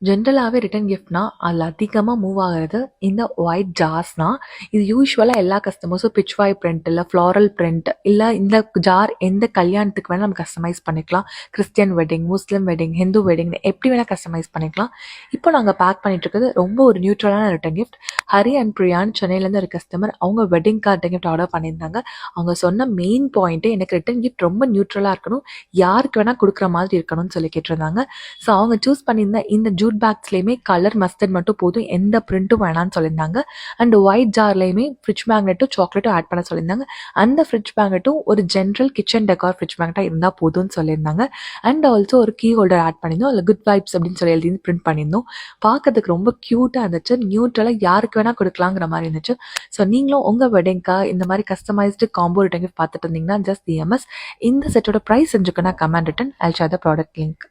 ஜென்ரலாகவே ரிட்டன் கிஃப்ட்னா அதில் அதிகமாக மூவ் ஆகிறது இந்த ஒயிட் ஜார்ஸ்னா. இது யூஸ்வலாக எல்லா கஸ்டமர்ஸும் பிட்ச்வாய் பிரிண்ட் இல்லை ஃப்ளாரல் பிரிண்ட் இல்லை இந்த ஜார் எந்த கல்யாணத்துக்கு வேணால் நம்ம கஸ்டமைஸ் பண்ணிக்கலாம். கிறிஸ்டியன் வெட்டிங், முஸ்லீம் வெட்டிங், ஹிந்து வெட்டிங் எப்படி வேணால் கஸ்டமைஸ் பண்ணிக்கலாம். இப்போ நாங்கள் பேக் பண்ணிட்டு இருக்கிறது ரொம்ப ஒரு நியூட்ரலான return gift. Hari and Priyan சென்னையிலேருந்து ஒரு கஸ்டமர் அவங்க wedding card return gift order பண்ணியிருந்தாங்க. அவங்க சொன்ன மெயின் பாயிண்ட்டு எனக்கு ரிட்டன் கிஃப்ட் ரொம்ப நியூட்ரலாக இருக்கணும், யாருக்கு வேணால் கொடுக்குற மாதிரி இருக்கணும்னு சொல்லி கேட்டிருந்தாங்க. ஸோ அவங்க சூஸ் பண்ணியிருந்த இந்த ஜூட் பேக்ஸ்லேயுமே கலர் மஸ்டர்ட் மட்டும் போதும், எந்த பிரிண்ட்டும் வேணான்னு சொல்லியிருந்தாங்க. அண்ட் ஒயிட் ஜார்லேயுமே ஃப்ரிட்ஜ் மேக்னெட்டும் சாக்லேட்டும் ஆட் பண்ண சொல்லியிருந்தாங்க. அந்த ஃப்ரிட்ஜ் மேக்னெட்டும் ஒரு ஜென்ரல் கிச்சன் டெக்கார் ஃப்ரிட்ஜ் மேக்னெட்டாக இருந்தால் போதும்னு சொல்லியிருந்தாங்க. அண்ட் ஆல்சோ ஒரு கீ ஹோல்டர் ஆட் பண்ணியிருந்தோம், அதில் குட் வைப்ஸ் அப்படின்னு சொல்லி எழுதி பிரிண்ட் பண்ணியிருந்தோம். பார்க்கறதுக்கு ரொம்ப க்யூட்டாக இருந்துச்சு, நியூட்ரலாக யாருக்கு வேணால் கொடுக்கலாங்கிற மாதிரி இருந்துச்சு. ஸோ நீங்களும் உங்கள் வெட்டிங்காக இந்த மாதிரி கஸ்டமைஸ்டு காம்போ ரிட்டன் பார்த்துட்டு இருந்தீங்கன்னா ஜஸ்ட் DMS. இந்த செட்டோட ப்ரைஸ் செஞ்சுக்கன்னா comment written, I'll share the product link.